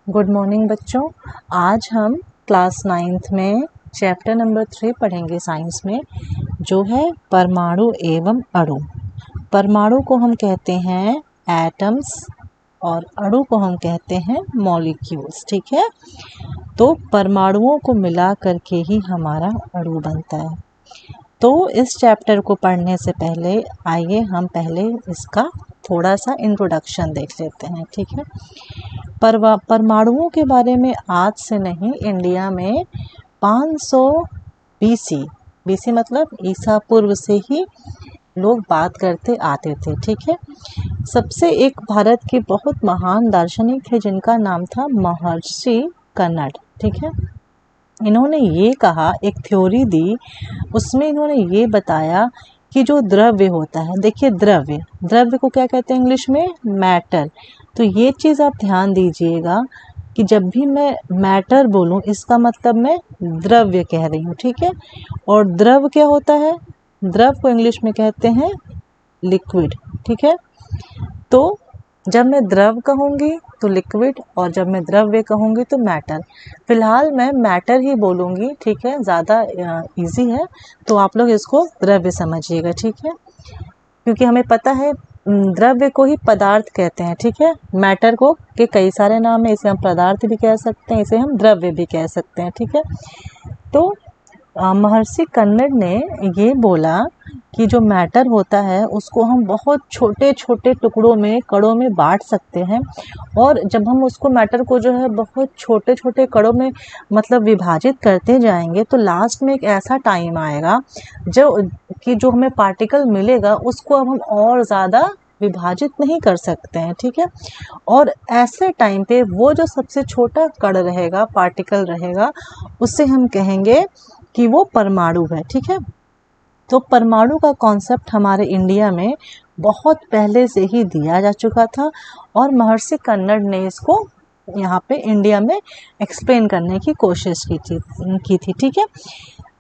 Good morning बच्चों। आज हम क्लास 9th में चैप्टर नंबर 3 पढ़ेंगे साइंस में, जो है परमाणु एवं अणु। परमाणु को हम कहते हैं एटम्स और अणु को हम कहते हैं मॉलिक्यूल्स। ठीक है, तो परमाणुओं को मिला करके ही हमारा अणु बनता है। तो इस चैप्टर को पढ़ने से पहले आइए हम पहले इसका थोड़ा सा इंट्रोडक्शन देख लेते हैं। ठीक है, परमाणुओं के बारे में आज से नहीं, इंडिया में 500 बीसी मतलब ईसा पूर्व से ही लोग बात करते आते थे। ठीक है, सबसे एक भारत के बहुत महान दार्शनिक थे जिनका नाम था महर्षि कन्नड। ठीक है, इन्होंने ये कहा, एक थ्योरी दी, उसमें इन्होंने ये बताया कि जो द्रव्य होता है, देखिए द्रव्य को क्या कहते हैं इंग्लिश में? मैटर। तो ये चीज़ आप ध्यान दीजिएगा कि जब भी मैं मैटर बोलूँ इसका मतलब मैं द्रव्य कह रही हूँ। ठीक है, और द्रव क्या होता है? द्रव को इंग्लिश में कहते हैं लिक्विड। ठीक है, तो जब मैं द्रव कहूँगी तो लिक्विड और जब मैं द्रव्य कहूँगी तो मैटर। फिलहाल मैं मैटर ही बोलूँगी। ठीक है, ज़्यादा इजी है, तो आप लोग इसको द्रव्य समझिएगा। ठीक है, क्योंकि हमें पता है द्रव्य को ही पदार्थ कहते हैं। ठीक है, मैटर को के कई सारे नाम है, इसे हम पदार्थ भी कह सकते हैं, इसे हम द्रव्य भी कह सकते हैं। ठीक है, तो महर्षि कन्नड ने ये बोला कि जो मैटर होता है उसको हम बहुत छोटे छोटे टुकड़ों में, कणों में बांट सकते हैं, और जब हम उसको मैटर को जो है बहुत छोटे छोटे कणों में मतलब विभाजित करते जाएंगे तो लास्ट में एक ऐसा टाइम आएगा जो हमें पार्टिकल मिलेगा उसको अब हम और ज़्यादा विभाजित नहीं कर सकते हैं। ठीक है, और ऐसे टाइम पे वो जो सबसे छोटा कण रहेगा, पार्टिकल रहेगा, उससे हम कहेंगे कि वो परमाणु है। ठीक है, तो परमाणु का कॉन्सेप्ट हमारे इंडिया में बहुत पहले से ही दिया जा चुका था और महर्षि कन्नड ने इसको यहाँ पे इंडिया में एक्सप्लेन करने की कोशिश की थी। ठीक है,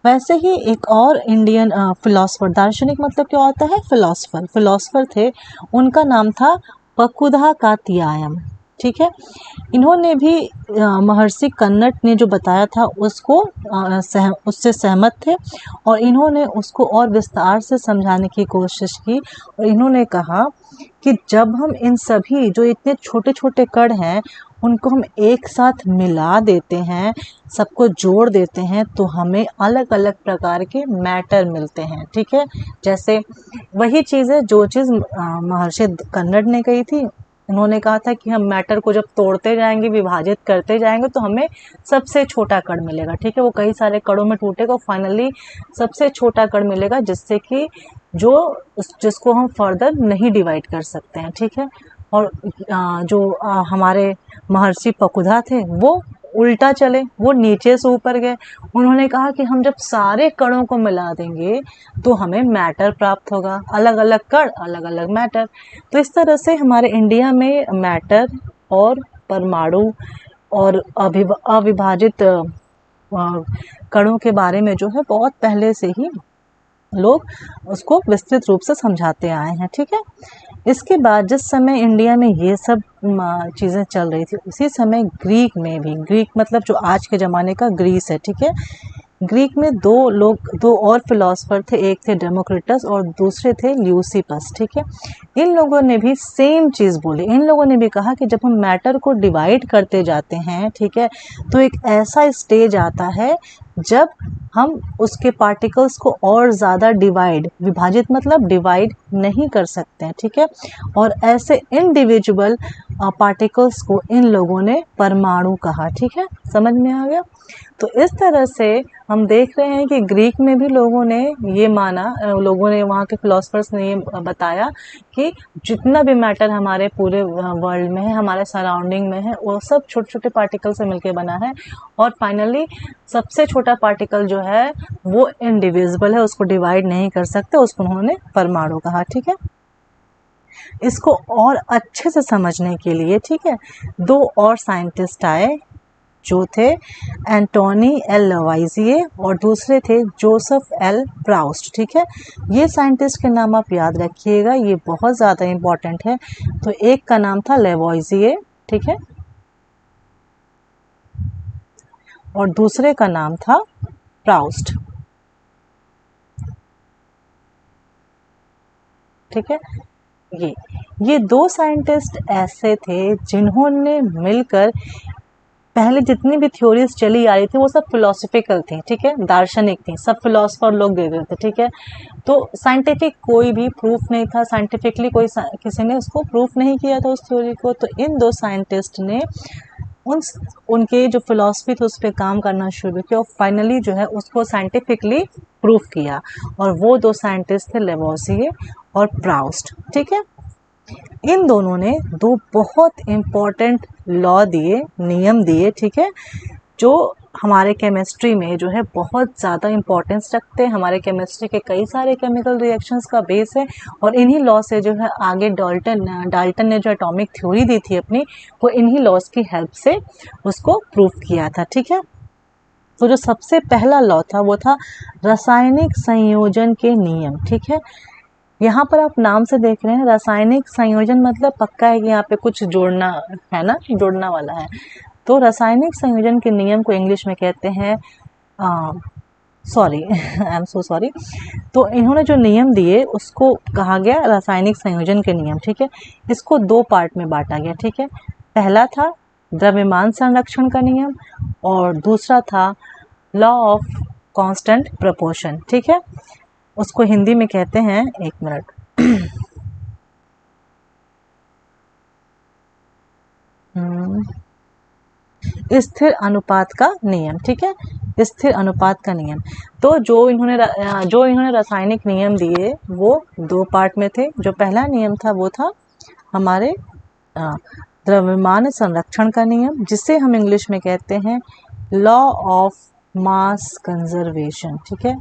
वैसे ही एक और इंडियन फिलोसफर, दार्शनिक मतलब क्या होता है? फिलोसफर थे, उनका नाम था पकुधा कात्यायन। ठीक है, इन्होंने भी महर्षि कन्नड ने जो बताया था उसको उससे सहमत थे और इन्होंने उसको और विस्तार से समझाने की कोशिश की। और इन्होंने कहा कि जब हम इन सभी जो इतने छोटे छोटे कण हैं उनको हम एक साथ मिला देते हैं, सबको जोड़ देते हैं, तो हमें अलग अलग प्रकार के मैटर मिलते हैं। ठीक है, जैसे वही चीज़ है जो चीज़ महर्षि कन्नड ने कही थी। उन्होंने कहा था कि हम मैटर को जब तोड़ते जाएंगे, विभाजित करते जाएंगे, तो हमें सबसे छोटा कण मिलेगा। ठीक है, वो कई सारे कणों में टूटेगा, फाइनली सबसे छोटा कण मिलेगा जिससे कि जिसको हम फर्दर नहीं डिवाइड कर सकते हैं। ठीक है, और हमारे महर्षि पकुधा थे वो उल्टा चले, वो नीचे से ऊपर गए। उन्होंने कहा कि हम जब सारे कणों को मिला देंगे तो हमें मैटर प्राप्त होगा, अलग अलग कण अलग अलग मैटर। तो इस तरह से हमारे इंडिया में मैटर और परमाणु और अविभाजित कणों के बारे में जो है बहुत पहले से ही लोग उसको विस्तृत रूप से समझाते आए हैं। ठीक है, इसके बाद जिस समय इंडिया में ये सब चीज़ें चल रही थी उसी समय ग्रीक में भी, ग्रीक मतलब जो आज के ज़माने का ग्रीस है। ठीक है, ग्रीक में दो और फिलोसफर थे, एक थे डेमोक्रिटस और दूसरे थे ल्यूसिपस। ठीक है, इन लोगों ने भी सेम चीज़ बोली। इन लोगों ने भी कहा कि जब हम मैटर को डिवाइड करते जाते हैं, ठीक है, तो एक ऐसा स्टेज आता है जब हम उसके पार्टिकल्स को और ज़्यादा विभाजित मतलब डिवाइड नहीं कर सकते हैं। ठीक है, और ऐसे इंडिविजुअल पार्टिकल्स को इन लोगों ने परमाणु कहा। ठीक है, समझ में आ गया? तो इस तरह से हम देख रहे हैं कि ग्रीक में भी लोगों ने ये माना, वहाँ के फिलोसफर्स ने ये बताया कि जितना भी मैटर हमारे पूरे वर्ल्ड में है, हमारे सराउंडिंग में है, वो सब छोटे छोटे पार्टिकल से मिलकर बना है, और फाइनली सबसे छोटा पार्टिकल जो है वो इनडिविजिबल है, उसको डिवाइड नहीं कर सकते, उसको उन्होंने परमाणु कहा। ठीक है, इसको और अच्छे से समझने के लिए, ठीक है, दो और साइंटिस्ट आए जो थे एंटोनी एल लवाइजिए और दूसरे थे जोसेफ एल प्राउस्ट। ठीक है, ये साइंटिस्ट के नाम आप याद रखिएगा, ये बहुत ज़्यादा इम्पॉर्टेंट है। तो एक का नाम था लेवॉइजिए, ठीक है, और दूसरे का नाम था प्राउस्ट। ठीक है, ये दो साइंटिस्ट ऐसे थे जिन्होंने मिलकर पहले जितनी भी थ्योरीज चली आ रही थी वो सब फिलोसफिकल थी, ठीक है, दार्शनिक थी, सब फिलोसफर लोग दे रहे थे, ठीक है। तो साइंटिफिक कोई भी प्रूफ नहीं था, साइंटिफिकली कोई किसी ने उसको प्रूफ नहीं किया था उस थ्योरी को। तो इन दो साइंटिस्ट ने उनके जो फिलॉसफी थी उस पर काम करना शुरू किया और फाइनली जो है उसको साइंटिफिकली प्रूफ किया। और वो दो साइंटिस्ट थे लेवोसिए और प्राउस्ट, ठीक है। इन दोनों ने दो बहुत इम्पोर्टेंट लॉ दिए, नियम दिए, ठीक है, जो हमारे केमिस्ट्री में जो है बहुत ज़्यादा इम्पोर्टेंस रखते हैं। हमारे केमिस्ट्री के कई सारे केमिकल रिएक्शंस का बेस है और इन्हीं लॉ से जो है आगे डाल्टन ने जो एटॉमिक थ्योरी दी थी अपनी, वो इन्हीं लॉज की हेल्प से उसको प्रूव किया था, ठीक है। तो जो सबसे पहला लॉ था वो था रासायनिक संयोजन के नियम, ठीक है। यहाँ पर आप नाम से देख रहे हैं रासायनिक संयोजन, मतलब पक्का है कि यहाँ पे कुछ जोड़ना है ना, जोड़ना वाला है। तो रासायनिक संयोजन के नियम को इंग्लिश में कहते हैं sorry I am so sorry. तो इन्होंने जो नियम दिए उसको कहा गया रासायनिक संयोजन के नियम, ठीक है। इसको दो पार्ट में बांटा गया, ठीक है। पहला था द्रव्यमान संरक्षण का नियम और दूसरा था लॉ ऑफ कांस्टेंट प्रोपोर्शन, ठीक है। उसको हिंदी में कहते हैं, एक मिनट स्थिर अनुपात का नियम, ठीक है, स्थिर अनुपात का नियम। तो जो इन्होंने रासायनिक नियम दिए वो दो पार्ट में थे। जो पहला नियम था वो था हमारे द्रव्यमान संरक्षण का नियम, जिसे हम इंग्लिश में कहते हैं लॉ ऑफ मास कंजर्वेशन, ठीक है।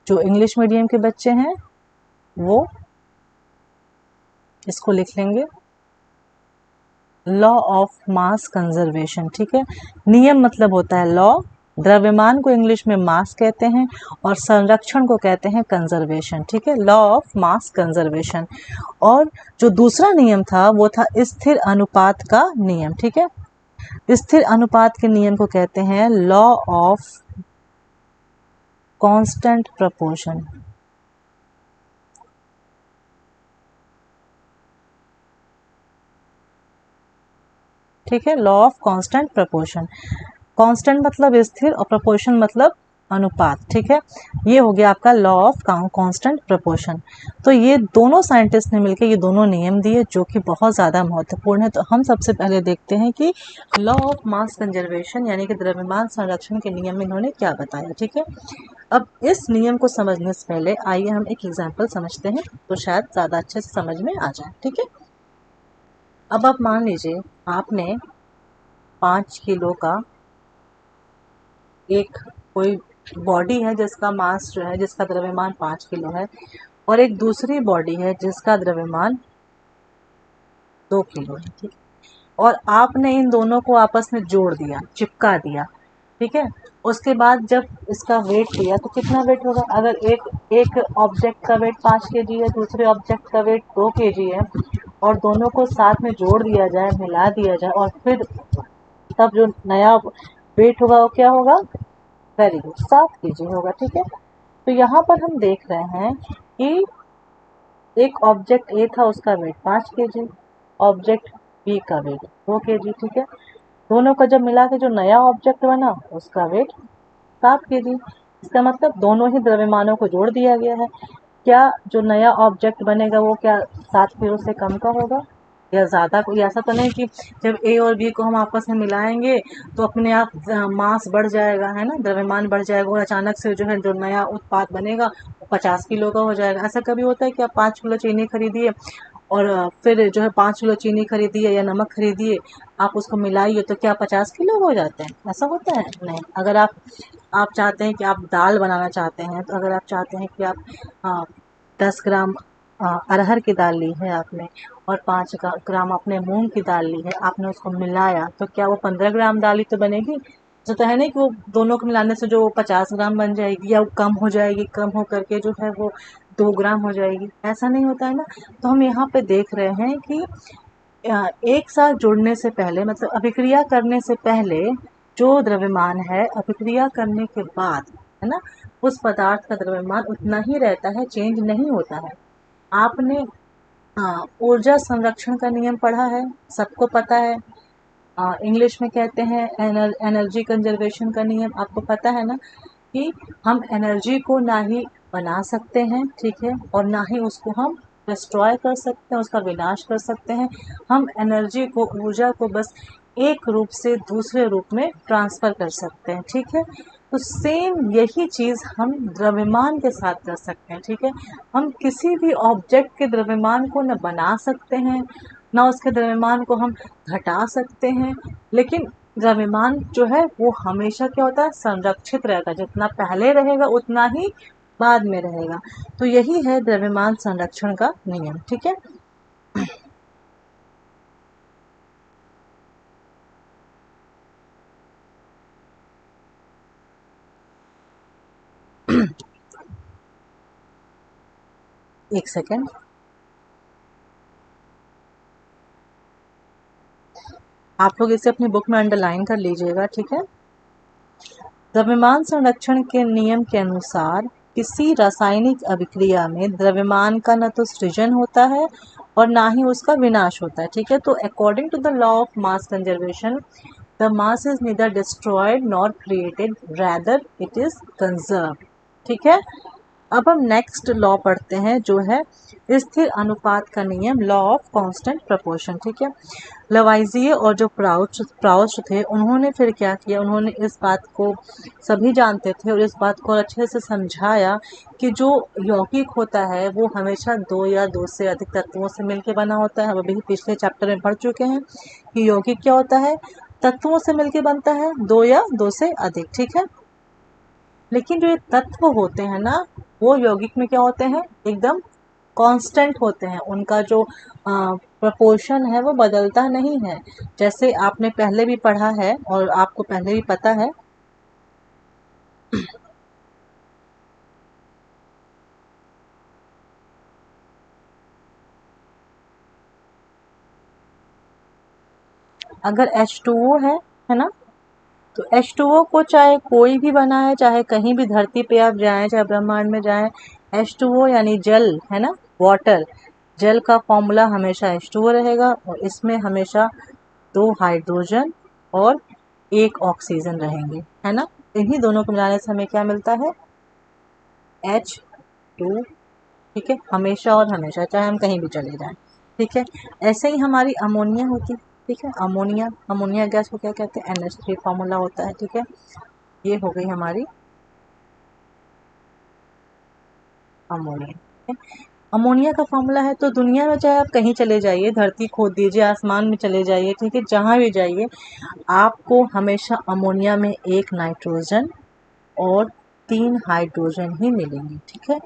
जो इंग्लिश मीडियम के बच्चे हैं वो इसको लिख लेंगे, लॉ ऑफ मास कंजर्वेशन, ठीक है। नियम मतलब होता है लॉ, द्रव्यमान को इंग्लिश में मास कहते हैं और संरक्षण को कहते हैं कंजर्वेशन, ठीक है, लॉ ऑफ मास कंजर्वेशन। और जो दूसरा नियम था वो था स्थिर अनुपात का नियम, ठीक है। स्थिर अनुपात के नियम को कहते हैं लॉ ऑफ कांस्टेंट प्रोपोर्शन, ठीक है, law of constant proportion. Constant मतलब स्थिर और प्रोपोर्शन मतलब अनुपात, ठीक है। ये हो गया आपका लॉ ऑफ कांस्टेंट प्रोपोर्शन। तो ये दोनों साइंटिस्ट ने मिलकर ये दोनों नियम दिए जो कि बहुत ज़्यादा महत्वपूर्ण है। तो हम सबसे पहले देखते हैं कि लॉ ऑफ मास कंजर्वेशन यानी कि द्रव्यमान संरक्षण के नियम में इन्होंने क्या बताया, ठीक है। अब इस नियम को समझने से पहले आइए हम एक एग्जाम्पल समझते हैं, तो शायद ज़्यादा अच्छे से समझ में आ जाए, ठीक है। अब आप मान लीजिए आपने 5 किलो का एक कोई बॉडी है जिसका मास जो है, जिसका द्रव्यमान 5 किलो है, और एक दूसरी बॉडी है जिसका द्रव्यमान 2 किलो है, ठीक। और आपने इन दोनों को आपस में जोड़ दिया, चिपका दिया, ठीक है। उसके बाद जब इसका वेट दिया तो कितना वेट होगा? अगर एक ऑब्जेक्ट का वेट 5 केजी है, दूसरे ऑब्जेक्ट का वेट 2 केजी है, और दोनों को साथ में जोड़ दिया जाए, मिला दिया जाए, और फिर तब जो नया वेट होगा वो क्या होगा? वेरी गुड, 7 केजी होगा, ठीक है। तो यहाँ पर हम देख रहे हैं कि एक ऑब्जेक्ट ए था, उसका वेट 5 केजी, ऑब्जेक्ट बी का वेट 2 केजी, ठीक है। दोनों का जब मिला के जो नया ऑब्जेक्ट बना उसका वेट 7 केजी। इसका मतलब दोनों ही द्रव्यमानों को जोड़ दिया गया है। क्या जो नया ऑब्जेक्ट बनेगा वो क्या 7 किलो से कम का होगा या ज़्यादा? कोई ऐसा तो नहीं कि जब ए और बी को हम आपस में मिलाएंगे तो अपने आप मास बढ़ जाएगा, है ना, द्रव्यमान बढ़ जाएगा और अचानक से जो है जो नया उत्पाद बनेगा वो 50 किलो का हो जाएगा। ऐसा कभी होता है कि आप 5 किलो चीनी खरीदिए और फिर जो है 5 किलो चीनी खरीदिए या नमक खरीदिए, आप उसको मिलाइए तो क्या 50 किलो हो जाते हैं? ऐसा होता है? नहीं। अगर आप चाहते हैं कि आप दाल बनाना चाहते हैं, तो अगर आप चाहते हैं कि आप 10 ग्राम अरहर की दाल ली है आपने और 5 ग्राम आपने मूंग की दाल ली है, आपने उसको मिलाया, तो क्या वो 15 ग्राम दाल ही तो बनेगी? तो है नहीं कि वो दोनों को मिलाने से जो 50 ग्राम बन जाएगी या वो कम हो जाएगी, कम हो करके जो है वो 2 ग्राम हो जाएगी, ऐसा नहीं होता है ना। तो हम यहाँ पे देख रहे हैं कि एक साथ जुड़ने से पहले, मतलब अभिक्रिया करने से पहले जो द्रव्यमान है अभिक्रिया करने के बाद, है ना, उस पदार्थ का द्रव्यमान उतना ही रहता है, चेंज नहीं होता है। आपने ऊर्जा संरक्षण का नियम पढ़ा है, सबको पता है। इंग्लिश में कहते हैं एनर्जी कंजर्वेशन का नियम, आपको पता है ना, कि हम एनर्जी को ना ही बना सकते हैं, ठीक है, और ना ही उसको हम डिस्ट्रॉय कर सकते हैं, उसका विनाश कर सकते हैं। हम एनर्जी को, ऊर्जा को बस एक रूप से दूसरे रूप में ट्रांसफ़र कर सकते हैं, ठीक है। तो सेम यही चीज़ हम द्रव्यमान के साथ कर सकते हैं, ठीक है। हम किसी भी ऑब्जेक्ट के द्रव्यमान को न बना सकते हैं, ना उसके द्रव्यमान को हम घटा सकते हैं, लेकिन द्रव्यमान जो है वो हमेशा क्या होता है, संरक्षित रहेगा। जितना पहले रहेगा उतना ही बाद में रहेगा। तो यही है द्रव्यमान संरक्षण का नियम, ठीक है। एक सेकेंड, आप लोग इसे अपनी बुक में अंडरलाइन कर लीजिएगा, ठीक है। द्रव्यमान संरक्षण के नियम के अनुसार किसी रासायनिक अभिक्रिया में द्रव्यमान का न तो सृजन होता है और ना ही उसका विनाश होता है, ठीक है। तो according to the law of mass conservation, the mass is neither destroyed nor created, rather it is conserved, ठीक है। अब हम नेक्स्ट लॉ पढ़ते हैं, जो है स्थिर अनुपात का नियम, लॉ ऑफ कांस्टेंट प्रोपोर्शन, ठीक है। लवाइजिए और जो प्राउस्ट थे, उन्होंने फिर क्या किया, उन्होंने इस बात को, सभी जानते थे और इस बात को अच्छे से समझाया कि जो यौगिक होता है वो हमेशा दो या दो से अधिक तत्वों से मिलकर बना होता है। हम अभी पिछले चैप्टर में पढ़ चुके हैं कि यौगिक क्या होता है, तत्वों से मिलकर बनता है, दो या दो से अधिक, ठीक है। लेकिन जो ये तत्व होते हैं ना, वो यौगिक में क्या होते हैं, एकदम कांस्टेंट होते हैं। उनका जो प्रपोर्शन है वो बदलता नहीं है। जैसे आपने पहले भी पढ़ा है और आपको पहले भी पता है, अगर H2O है ना, तो H2O को चाहे कोई भी बनाए, चाहे कहीं भी धरती पे आप जाएं, चाहे ब्रह्मांड में जाएं, H2O यानी जल, है ना, वाटर, जल का फॉर्मूला हमेशा H2O रहेगा और इसमें हमेशा दो हाइड्रोजन और एक ऑक्सीजन रहेंगे, है ना। इन्हीं दोनों को मिलाने से हमें क्या मिलता है, H2, ठीक है, हमेशा और हमेशा, चाहे हम कहीं भी चले जाएं, ठीक है। ऐसे ही हमारी अमोनिया होती है, ठीक है। अमोनिया गैस को क्या कहते हैं, NH3 फॉर्मूला होता है, ठीक है। ये हो गई हमारी अमोनिया, ठीक है। अमोनिया का फॉर्मूला है, तो दुनिया में चाहे आप कहीं चले जाइए, धरती खोद दीजिए, आसमान में चले जाइए, ठीक है, जहाँ भी जाइए, आपको हमेशा अमोनिया में एक नाइट्रोजन और 3 हाइड्रोजन ही मिलेंगे, ठीक है।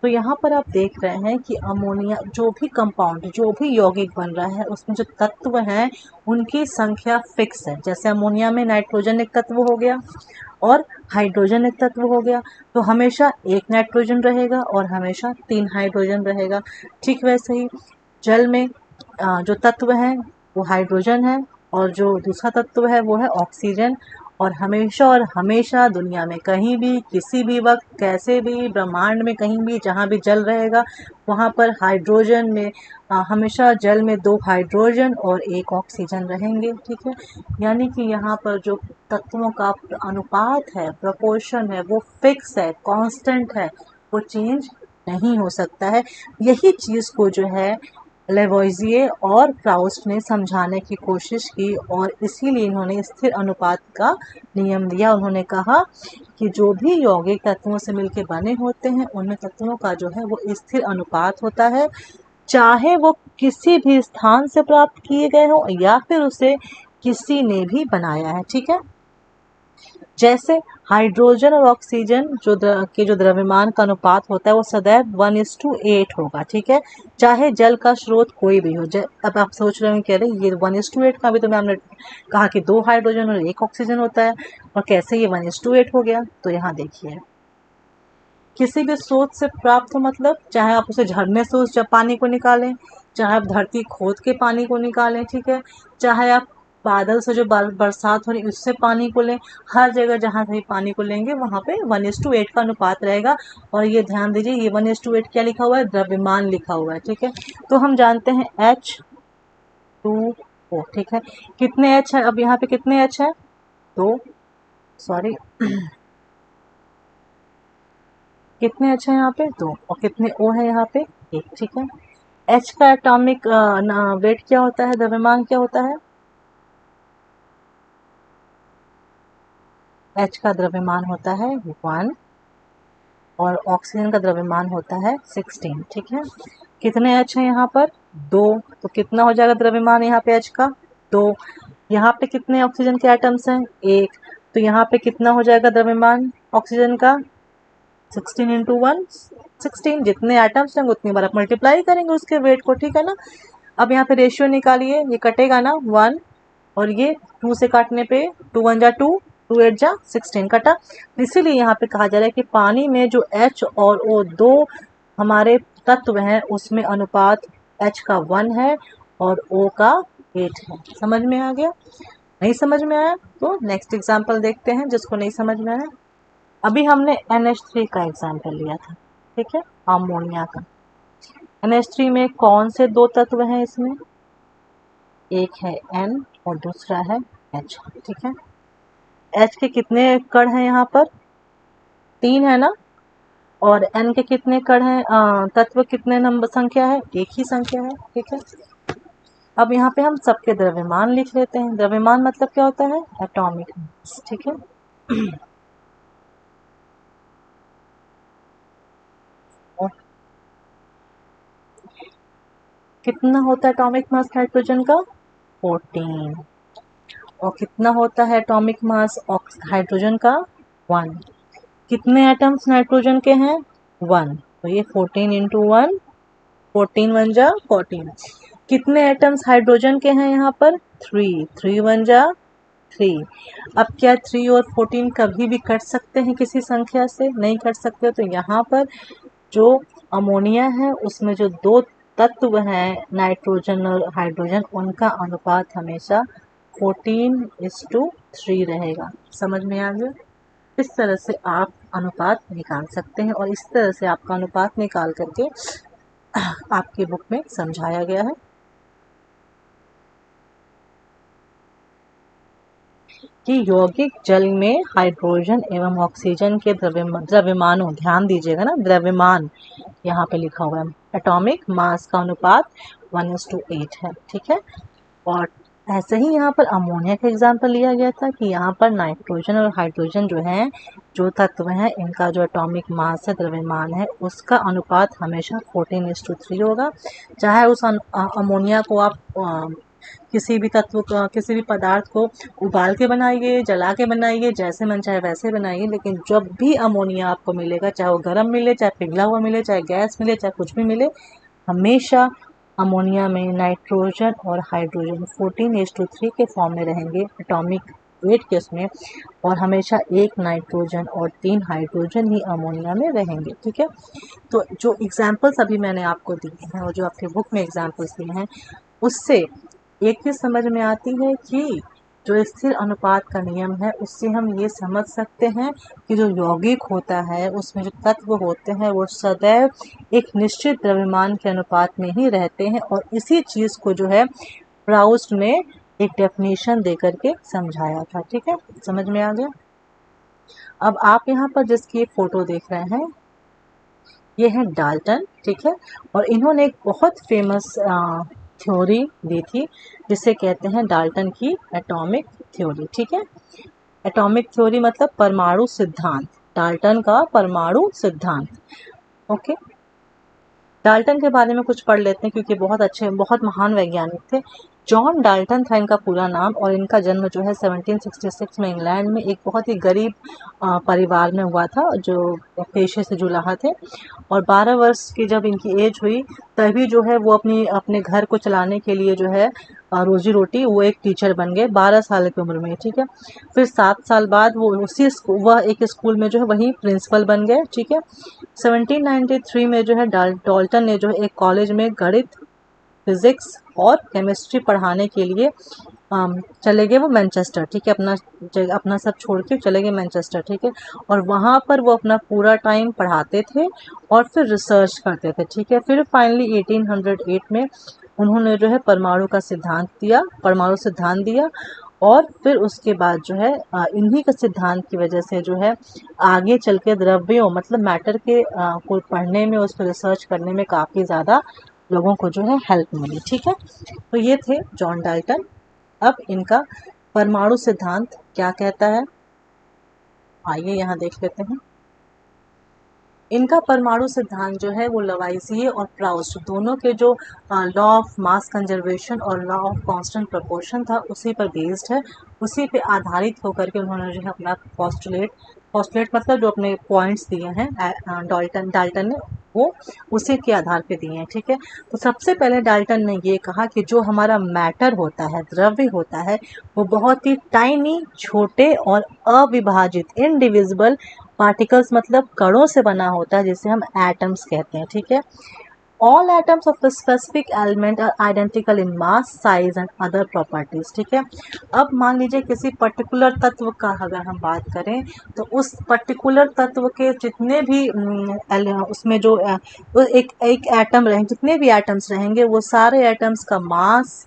तो यहाँ पर आप देख रहे हैं कि अमोनिया, जो भी कंपाउंड, जो भी यौगिक बन रहा है, उसमें जो तत्व हैं उनकी संख्या फिक्स है। जैसे अमोनिया में नाइट्रोजन एक तत्व हो गया और हाइड्रोजन एक तत्व हो गया, तो हमेशा एक नाइट्रोजन रहेगा और हमेशा 3 हाइड्रोजन रहेगा। ठीक वैसे ही जल में जो तत्व हैं वो हाइड्रोजन है और जो दूसरा तत्व है वो है ऑक्सीजन। और हमेशा दुनिया में कहीं भी, किसी भी वक्त, कैसे भी, ब्रह्मांड में कहीं भी, जहाँ भी जल रहेगा, वहाँ पर हाइड्रोजन में हमेशा जल में 2 हाइड्रोजन और 1 ऑक्सीजन रहेंगे, ठीक है। यानी कि यहाँ पर जो तत्वों का अनुपात है, प्रपोर्शन है, वो फिक्स है, कांस्टेंट है, वो चेंज नहीं हो सकता है। यही चीज़ को जो है लेवोइजिए और प्राउस्ट ने समझाने की कोशिश की और इसीलिए इन्होंने स्थिर अनुपात का नियम दिया। उन्होंने कहा कि जो भी यौगिक तत्वों से मिलकर बने होते हैं, उनमें तत्वों का जो है वो स्थिर अनुपात होता है, चाहे वो किसी भी स्थान से प्राप्त किए गए हो या फिर उसे किसी ने भी बनाया है, ठीक है। जैसे हाइड्रोजन और ऑक्सीजन जो द्रव्यमान का अनुपात होता है वो सदैव 1:8 होगा, ठीक है। चाहे जल का स्रोत कोई भी हो। अब आप सोच रहे हो, कह रहे ये 1:8 का भी तो मैम ने कहा कि 2 हाइड्रोजन और 1 ऑक्सीजन होता है, और कैसे ये 1:8 हो गया। तो यहाँ देखिए, किसी भी स्रोत से प्राप्त हो, मतलब चाहे आप उसे झरने से उस पानी को निकालें, चाहे आप धरती खोद के पानी को निकालें, ठीक है, चाहे आप बादल से जो बरसात हो रही उससे पानी को लें, हर जगह जहाँ कहीं पानी को लेंगे वहाँ पे 1:8 का अनुपात रहेगा। और ये ध्यान दीजिए, ये 1:8 क्या लिखा हुआ है, द्रव्यमान लिखा हुआ है, ठीक है। तो हम जानते हैं H2O, ठीक है। कितने H है, अब यहाँ पे कितने H है, दो, सॉरी कितने H है यहाँ पे, दो, और कितने O है यहाँ पे, एक, ठीक है। H का एटॉमिक वेट क्या होता है, द्रव्यमान क्या होता है, H का द्रव्यमान होता है 1 और ऑक्सीजन का द्रव्यमान होता है 16, ठीक है। कितने H है यहाँ पर, दो, तो कितना हो जाएगा द्रव्यमान यहाँ पे H का, दो। यहाँ पे कितने ऑक्सीजन के एटम्स हैं, एक, तो यहाँ पे कितना हो जाएगा द्रव्यमान ऑक्सीजन का, 16 इंटू 1 16, जितने एटम्स हैं उतनी बार आप मल्टीप्लाई करेंगे उसके वेट को, ठीक है ना। अब यहाँ पे रेशियो निकालिए, ये कटेगा ना 1 और ये 2 से काटने पे 2 1 जा 2, 2 8 जा 16 कटा। इसीलिए यहाँ पे कहा जा रहा है कि पानी में जो H और O दो हमारे तत्व हैं उसमें अनुपात H का 1 है और O का 8 है। समझ में आ गया, नहीं समझ में आया तो नेक्स्ट एग्जाम्पल देखते हैं जिसको नहीं समझ में आया। अभी हमने NH3 का एग्जाम्पल लिया था, ठीक है, अमोनिया का। NH3 में कौन से दो तत्व हैं, इसमें एक है N और दूसरा है H, ठीक है। H के कितने कण हैं यहाँ पर, 3 है ना, और N के कितने कण हैं, तत्व कितने नंबर संख्या है, एक ही संख्या है, ठीक है। अब यहाँ पे हम सबके द्रव्यमान लिख लेते हैं। द्रव्यमान मतलब क्या होता है, एटॉमिक मास, ठीक है। कितना होता है एटॉमिक मास हाइड्रोजन का, 14, और कितना होता है एटॉमिक मास हाइड्रोजन का, 1। कितने एटम्स नाइट्रोजन के हैं, 1, तो ये 14 इंटू 1, 14 1 जा 14। कितने एटम्स हाइड्रोजन के हैं यहाँ पर, 3, 3 1 जा 3। अब क्या 3 और 14 कभी भी कट सकते हैं किसी संख्या से, नहीं कट सकते, तो यहाँ पर जो अमोनिया है उसमें जो दो तत्व हैं नाइट्रोजन और हाइड्रोजन, उनका अनुपात हमेशा 14:3 रहेगा। समझ में आ गया, इस तरह से आप अनुपात निकाल सकते हैं और इस तरह से आपका अनुपात निकाल करके आपकी बुक में समझाया गया है कि यौगिक जल में हाइड्रोजन एवं ऑक्सीजन के द्रव्यमानों, ध्यान दीजिएगा ना, द्रव्यमान यहाँ पे लिखा हुआ है, एटॉमिक मास का अनुपात 1:8 है, ठीक है। और ऐसे ही यहाँ पर अमोनिया का एग्जाम्पल लिया गया था कि यहाँ पर नाइट्रोजन और हाइड्रोजन जो हैं, जो तत्व हैं, इनका जो एटॉमिक मास है, द्रव्यमान है, उसका अनुपात हमेशा 14:3 होगा। चाहे उस अमोनिया को आप किसी भी तत्व को, किसी भी पदार्थ को उबाल के बनाइए, जला के बनाइए, जैसे मन चाहे वैसे बनाइए, लेकिन जब भी अमोनिया आपको मिलेगा, चाहे वो गर्म मिले, चाहे पिघला हुआ मिले, चाहे गैस मिले, चाहे कुछ भी मिले, हमेशा अमोनिया में नाइट्रोजन और हाइड्रोजन 14:3 के फॉर्म में रहेंगे एटॉमिक वेट के उसमें, और हमेशा एक नाइट्रोजन और 3 हाइड्रोजन ही अमोनिया में रहेंगे, ठीक है। तो जो एग्जाम्पल्स अभी मैंने आपको दिए हैं और जो आपके बुक में एग्जाम्पल्स दिए हैं, उससे एक चीज़ समझ में आती है कि जो स्थिर अनुपात का नियम है उससे हम ये समझ सकते हैं कि जो यौगिक होता है उसमें जो तत्व होते हैं वो सदैव एक निश्चित द्रव्यमान के अनुपात में ही रहते हैं, और इसी चीज़ को जो है प्राउस्ट ने एक डेफिनेशन दे करके समझाया था, ठीक है, समझ में आ गया। अब आप यहाँ पर जिसकी फ़ोटो देख रहे हैं ये है डाल्टन, ठीक है, और इन्होंने एक बहुत फेमस थ्योरी दी थी जिसे कहते हैं डाल्टन की एटॉमिक थ्योरी, ठीक है। एटॉमिक थ्योरी मतलब परमाणु सिद्धांत, डाल्टन का परमाणु सिद्धांत, ओके। डाल्टन के बारे में कुछ पढ़ लेते हैं क्योंकि बहुत अच्छे, बहुत महान वैज्ञानिक थे। जॉन डाल्टन था इनका पूरा नाम, और इनका जन्म जो है 1766 में इंग्लैंड में एक बहुत ही गरीब परिवार में हुआ था जो पेशे से जुलाहा थे। और 12 वर्ष की जब इनकी एज हुई तभी जो है वो अपने घर को चलाने के लिए जो है रोजी रोटी, वो एक टीचर बन गए 12 साल की उम्र में, ठीक है। फिर 7 साल बाद वह एक स्कूल में जो है वहीं प्रिंसिपल बन गए, ठीक है। 1793 में जो है डाल्टन ने जो है एक कॉलेज में गणित, फिजिक्स और केमिस्ट्री पढ़ाने के लिए चले गए वो मैनचेस्टर, ठीक है, अपना सब छोड़ के चले गए मैनचेस्टर, ठीक है। और वहाँ पर वो अपना पूरा टाइम पढ़ाते थे और फिर रिसर्च करते थे, ठीक है। फिर फाइनली 1808 में उन्होंने जो है परमाणु सिद्धांत दिया। और फिर उसके बाद जो है इन्हीं के सिद्धांत की वजह से जो है आगे चल के द्रव्यों मतलब मैटर के को पढ़ने में, उस पर रिसर्च करने में काफ़ी ज़्यादा लोगों को जो है हेल्प मिली, ठीक है। तो ये थे जॉन डाल्टन। अब इनका परमाणु सिद्धांत क्या कहता है, आइए यहाँ देख लेते हैं। इनका परमाणु सिद्धांत जो है वो लवाइसिए और प्राउस्ट दोनों के जो लॉ ऑफ मास कंजर्वेशन और लॉ ऑफ कांस्टेंट प्रोपोर्शन था उसी पर बेस्ड है। उसी पे आधारित होकर के उन्होंने जो है अपना पोस्टुलेट मतलब जो अपने पॉइंट्स दिए हैं डाल्टन ने, वो उसी के आधार पे दिए हैं, ठीक है। तो सबसे पहले डाल्टन ने ये कहा कि जो हमारा मैटर होता है, द्रव्य होता है, वो बहुत ही टाइनी, छोटे और अविभाजित इनडिविजिबल पार्टिकल्स मतलब कणों से बना होता है, जिसे हम एटम्स कहते हैं, ठीक है। All atoms of the specific element are identical in mass, size and other properties, ठीक है। अब मान लीजिए किसी पर्टिकुलर तत्व का अगर हम बात करें तो उस पर्टिकुलर तत्व के जितने भी उसमें जो एक एटम रहेंगे, जितने भी एटम्स रहेंगे वो सारे एटम्स का मास,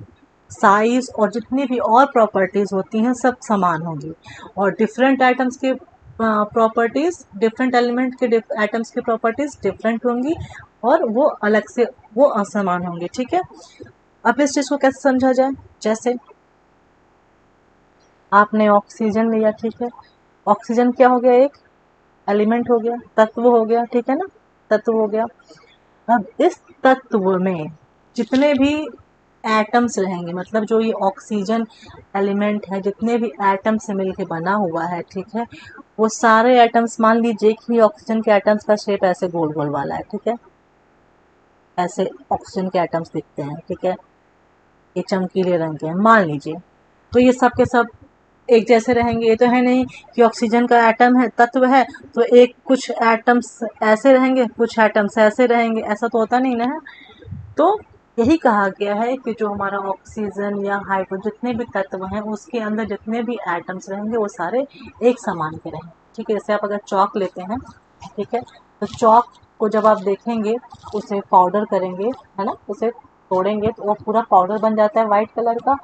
साइज और जितनी भी और प्रॉपर्टीज होती हैं सब समान होंगी। और डिफरेंट एटम्स के प्रॉपर्टीज, डिफरेंट एलिमेंट के एटम्स की प्रॉपर्टीज डिफरेंट होंगी और वो अलग से वो असमान होंगे, ठीक है। अब इस चीज को कैसे समझा जाए, जैसे आपने ऑक्सीजन लिया, ठीक है। ऑक्सीजन क्या हो गया, एक एलिमेंट हो गया, तत्व हो गया, ठीक है ना, तत्व हो गया। अब इस तत्व में जितने भी एटम्स रहेंगे मतलब जो ये ऑक्सीजन एलिमेंट है जितने भी एटम से मिलके बना हुआ है, ठीक है, वो सारे एटम्स, मान लीजिए कि ऑक्सीजन के एटम्स का शेप ऐसे गोल गोल वाला है, ठीक है, ऐसे ऑक्सीजन के एटम्स दिखते हैं, ठीक है, ये चमकीले रंग के हैं मान लीजिए। तो ये सब के सब एक जैसे रहेंगे, ये तो है नहीं कि ऑक्सीजन का एटम है, तत्व है, तो एक कुछ एटम्स ऐसे रहेंगे कुछ एटम्स ऐसे रहेंगे, ऐसा तो होता नहीं ना है। तो यही कहा गया है कि जो हमारा ऑक्सीजन या हाइड्रोजन जितने भी तत्व हैं उसके अंदर जितने भी एटम्स रहेंगे वो सारे एक समान के रहेंगे, ठीक है। जैसे आप अगर चौक लेते हैं, ठीक है, तो चौक को जब आप देखेंगे उसे पाउडर करेंगे, है ना, उसे तोड़ेंगे तो वो पूरा पाउडर बन जाता है वाइट कलर का।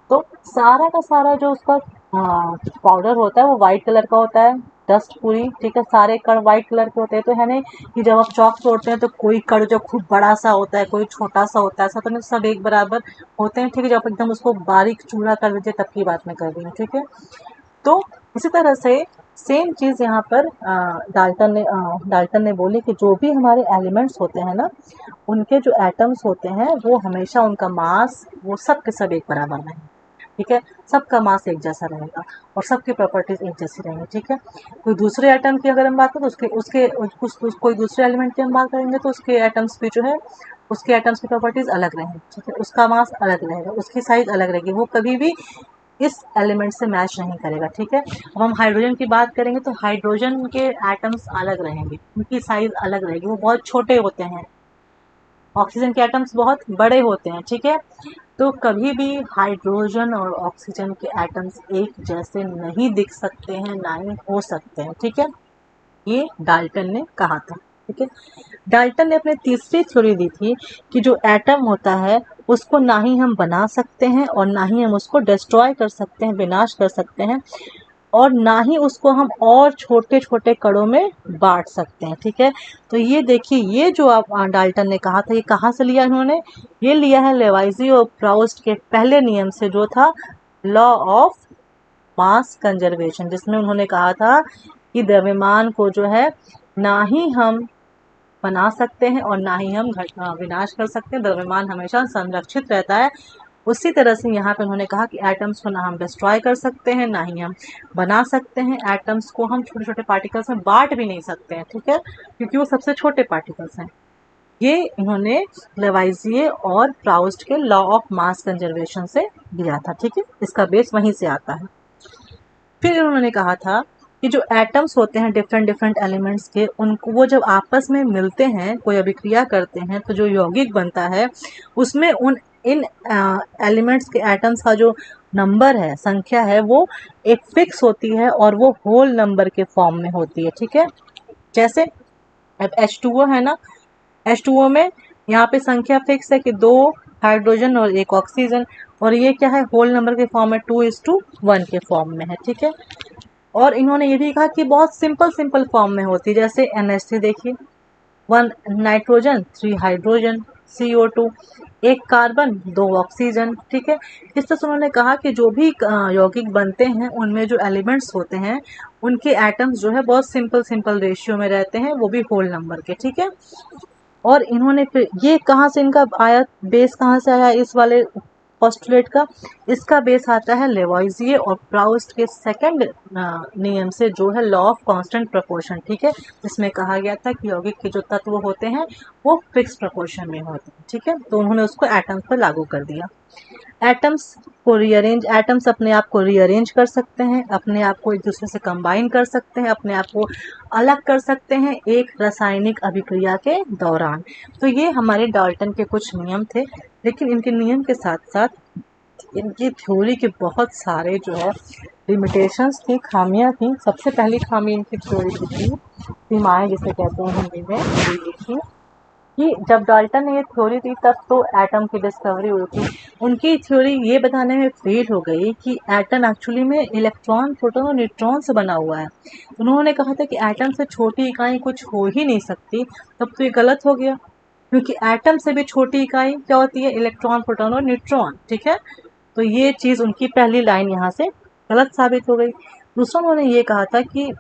तो सारा का सारा जो उसका पाउडर होता है वो वाइट कलर का होता है, डस्ट पूरी, ठीक है, सारे कण वाइट कलर के होते हैं। तो है नहीं कि जब आप चौक तोड़ते हैं तो कोई कण जो खूब बड़ा सा होता है, कोई छोटा सा होता है, ऐसा तो नहीं, सब एक बराबर होते हैं, ठीक है। जब आप एकदम उसको बारीक चूरा कर दीजिए तब की बात मैं कर रही हूँ, ठीक है। तो इसी तरह से सेम चीज़ यहाँ पर डाल्टन ने बोली कि जो भी हमारे एलिमेंट्स होते हैं ना, उनके जो एटम्स होते हैं वो हमेशा उनका मास वो सब के सब एक बराबर रहेंगे, ठीक है, सबका मास एक जैसा रहेगा और सबकी प्रॉपर्टीज एक जैसी रहेंगी, ठीक है। कोई दूसरे एटम की अगर हम बात करें तो कोई दूसरे एलिमेंट की हम बात करेंगे तो उसके एटम्स भी जो है उसके एटम्स की प्रॉपर्टीज अलग रहेंगी, ठीक है, उसका मास अलग रहेगा, उसकी साइज अलग रहेगी, वो कभी भी इस एलिमेंट से मैच नहीं करेगा, ठीक है। अब हम हाइड्रोजन की बात करेंगे तो हाइड्रोजन के एटम्स अलग रहेंगे, उनकी साइज अलग रहेगी, वो बहुत छोटे होते हैं, ऑक्सीजन के एटम्स बहुत बड़े होते हैं, ठीक है। तो कभी भी हाइड्रोजन और ऑक्सीजन के एटम्स एक जैसे नहीं दिख सकते हैं, ना ही हो सकते हैं, ठीक है, ये डाल्टन ने कहा था, ठीक है। डाल्टन ने अपनी तीसरी थ्योरी दी थी कि जो एटम होता है उसको ना ही हम बना सकते हैं और ना ही हम उसको डिस्ट्रॉय कर सकते हैं, विनाश कर सकते हैं, और ना ही उसको हम और छोटे छोटे कणों में बांट सकते हैं, ठीक है। तो ये देखिए, ये जो आप डाल्टन ने कहा था ये कहाँ से लिया इन्होंने, ये लिया है लेवाइजी और प्राउस्ट के पहले नियम से जो था लॉ ऑफ मास कंजर्वेशन, जिसमें उन्होंने कहा था कि द्रव्यमान को जो है ना ही हम बना सकते हैं और ना ही हम विनाश कर सकते हैं, द्रव्यमान हमेशा संरक्षित रहता है। उसी तरह से यहाँ पे उन्होंने कहा कि एटम्स को ना हम डिस्ट्रॉय कर सकते हैं ना ही हम बना सकते हैं, एटम्स को हम छोटे छोटे पार्टिकल्स में बांट भी नहीं सकते हैं, ठीक है, क्योंकि वो सबसे छोटे पार्टिकल्स हैं। ये इन्होंने लेवाइजिए और प्राउस्ट के लॉ ऑफ मास कंजर्वेशन से लिया था, ठीक है, इसका बेस वहीं से आता है। फिर उन्होंने कहा था कि जो एटम्स होते हैं डिफरेंट डिफरेंट एलिमेंट्स के, उनको वो जब आपस में मिलते हैं, कोई अभिक्रिया करते हैं, तो जो यौगिक बनता है उसमें इन एलिमेंट्स के एटम्स का जो नंबर है, संख्या है, वो एक फिक्स होती है और वो होल नंबर के फॉर्म में होती है, ठीक है। जैसे अब H2O है ना, H2O में यहाँ पे संख्या फिक्स है कि 2 हाइड्रोजन और 1 ऑक्सीजन, और ये क्या है, होल नंबर के फॉर्म में 2:1 के फॉर्म में है, ठीक है। और इन्होंने ये भी कहा कि बहुत सिंपल सिंपल फॉर्म में होती है, जैसे NH3 देखिए, 1 nitrogen 3 hydrogen, CO2 1 carbon 2 oxygen, ठीक है। इस तरह से उन्होंने कहा कि जो भी यौगिक बनते हैं उनमें जो एलिमेंट्स होते हैं उनके एटम्स जो है बहुत सिंपल सिंपल रेशियो में रहते हैं, वो भी होल नंबर के, ठीक है। और इन्होंने फिर ये कहाँ से इनका आया, बेस कहाँ से आया इस वाले पोस्टुलेट का, इसका बेस आता है लेवॉइजिए और प्राउस्ट के सेकंड नियम से, जो है लॉ ऑफ कांस्टेंट प्रोपोर्शन, ठीक है। जिसमें कहा गया था कि यौगिक के जो तत्व होते हैं वो फिक्स प्रोपोर्शन में होते हैं, ठीक है। तो उन्होंने उसको एटम्स पर लागू कर दिया। एटम्स को रीअरेंज, एटम्स अपने आप को रीअरेंज कर सकते हैं, अपने आप को एक दूसरे से कंबाइन कर सकते हैं, अपने आप को अलग कर सकते हैं एक रासायनिक अभिक्रिया के दौरान। तो ये हमारे डाल्टन के कुछ नियम थे, लेकिन इनके नियम के साथ साथ इनकी थ्योरी के बहुत सारे जो है लिमिटेशंस थी, खामियां थी। सबसे पहली खामी इनकी थ्योरी की थी, सीमाएं जिसे कहते हैं हिंदी में, ये थी कि जब डाल्टन ने ये थ्योरी दी तब तो एटम की डिस्कवरी हुई थी। उनकी थ्योरी ये बताने में फेल हो गई कि एटम एक्चुअली में इलेक्ट्रॉन, प्रोटॉन और न्यूट्रॉन से बना हुआ है। उन्होंने कहा था कि एटम से छोटी इकाई कुछ हो ही नहीं सकती, तब तो ये गलत हो गया, क्योंकि एटम से भी छोटी इकाई क्या होती है, इलेक्ट्रॉन, प्रोटॉन और न्यूट्रॉन, ठीक है। तो ये चीज़ उनकी पहली लाइन यहाँ से गलत साबित हो गई। दूसरा उन्होंने ये कहा था कि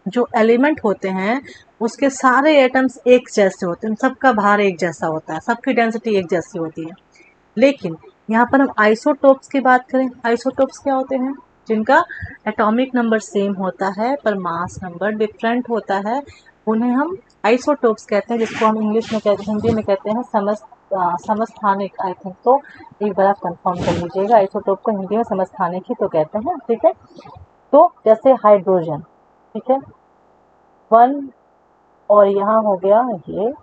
जो एलिमेंट होते हैं उसके सारे एटम्स एक जैसे होते हैं, सबका भार एक जैसा होता है, सबकी डेंसिटी एक जैसी होती है। लेकिन यहाँ पर हम आइसोटोप्स की बात करें, आइसोटोप्स क्या होते हैं, जिनका एटॉमिक नंबर सेम होता है पर मास नंबर डिफरेंट होता है, उन्हें हम आइसोटोप्स कहते हैं, जिसको हम इंग्लिश में कहते हैं, हिंदी में कहते हैं समस्थानिक। आई थिंक तो एक बार आप कंफर्म कर लीजिएगा, आइसोटोप को हिंदी में समस्थानिक ही तो कहते हैं, ठीक है। तो जैसे हाइड्रोजन, ठीक है, 1 और यहाँ हो गया ये,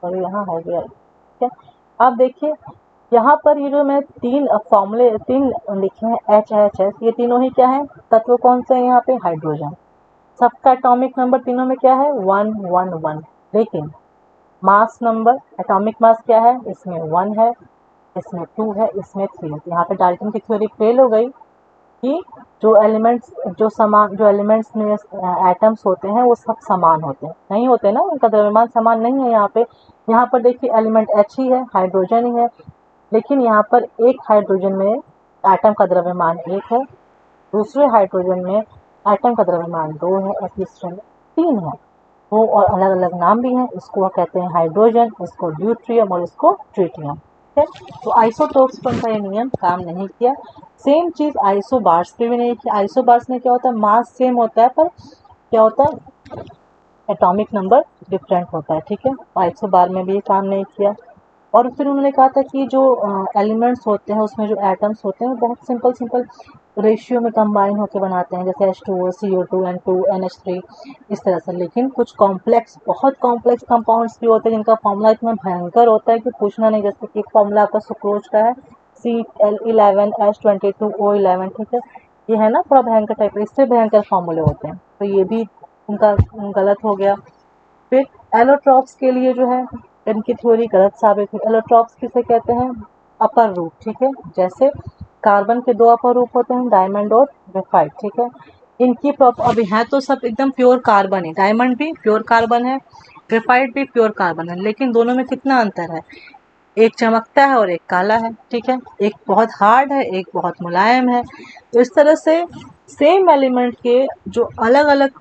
और यहाँ हो गया, ठीक है। अब देखिए यहाँ पर ये जो मैं 3 फॉर्मूले 3 लिखे हैं, HHS, ये तीनों ही क्या है, तत्व कौन से हैं यहाँ पे, हाइड्रोजन। सबका एटॉमिक नंबर तीनों में क्या है, 111, लेकिन मास नंबर, एटॉमिक मास क्या है, इसमें 1 है, इसमें 2 है, इसमें 3 है। यहाँ पे डाल्टन की थ्योरी फेल हो गई कि जो एलिमेंट्स में एटम्स होते हैं वो सब समान होते हैं, नहीं होते ना, उनका द्रव्यमान समान नहीं है। यहाँ पर देखिए एलिमेंट H ही है, हाइड्रोजन ही है, लेकिन यहाँ पर एक हाइड्रोजन में एटम का द्रव्यमान 1 है, दूसरे हाइड्रोजन में एटम का द्रव्यमान 2 है और तीसरे में 3 है। वो और अलग अलग नाम भी हैं, इसको कहते हैं हाइड्रोजन, इसको ड्यूट्रियम और इसको ट्रिटियम, ठीक है। तो आइसोटोप्स पर उनका ये नियम काम नहीं किया। सेम चीज़ आइसोबार्स पे भी नहीं किया। आइसोबार्स में क्या होता है, मास सेम होता है पर क्या होता है, एटॉमिक नंबर डिफरेंट होता है, ठीक है। आइसोबार में भी ये काम नहीं किया। और फिर उन्होंने कहा था कि जो एलिमेंट्स होते हैं उसमें जो एटम्स होते हैं वो बहुत सिंपल सिंपल रेशियो में कंबाइन होकर बनाते हैं, जैसे H2O, CO2, N2, NH3, इस तरह से। लेकिन कुछ कॉम्प्लेक्स, बहुत कॉम्प्लेक्स कंपाउंड्स भी होते हैं जिनका फॉर्मूला इतना भयंकर होता है कि पूछना नहीं। जैसे कि एक फॉर्मूला आपका सुक्रोज का है, CL11H22O11, ठीक है। ये है ना थोड़ा भयंकर टाइप, इससे भयंकर फॉर्मूले होते हैं, तो ये भी उनका गलत हो गया। फिर एलोट्रॉप्स के लिए जो है इनकी थ्योरी गलत साबित हुई। एलोट्रॉप्स किसे कहते हैं, अपर रूप, ठीक है। जैसे कार्बन के 2 अपर रूप होते हैं, डायमंड और ग्रेफाइट, ठीक है। इनकी अभी है तो सब एकदम प्योर कार्बन है, डायमंड भी प्योर कार्बन है, ग्रेफाइट भी प्योर कार्बन है, लेकिन दोनों में कितना अंतर है, एक चमकता है और एक काला है, ठीक है। एक बहुत हार्ड है, एक बहुत मुलायम है। तो इस तरह से सेम एलिमेंट के जो अलग अलग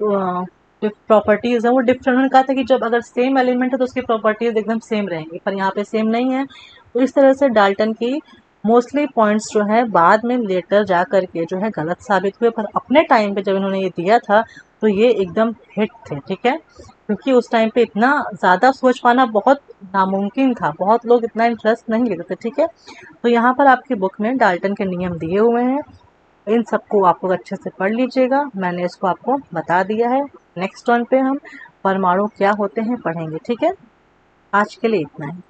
प्रॉपर्टीज है वो डिफरेंट। उन्होंने कहा था कि जब अगर सेम एलिमेंट है तो उसकी प्रॉपर्टीज एकदम सेम रहेंगी, पर यहाँ पे सेम नहीं है। तो इस तरह से डाल्टन की मोस्टली पॉइंट्स जो है बाद में लेटर जा करके जो है गलत साबित हुए, पर अपने टाइम पे जब इन्होंने ये दिया था तो ये एकदम हिट थे, ठीक है। क्योंकि उस टाइम पे इतना ज़्यादा सोच पाना बहुत नामुमकिन था, बहुत लोग इतना इंटरेस्ट नहीं लेते थे, ठीक है। तो यहाँ पर आपकी बुक में डाल्टन के नियम दिए हुए हैं, इन सबको आप लोग अच्छे से पढ़ लीजिएगा। मैंने इसको आपको बता दिया है। नेक्स्ट वन पे हम परमाणु क्या होते हैं पढ़ेंगे, ठीक है। आज के लिए इतना ही।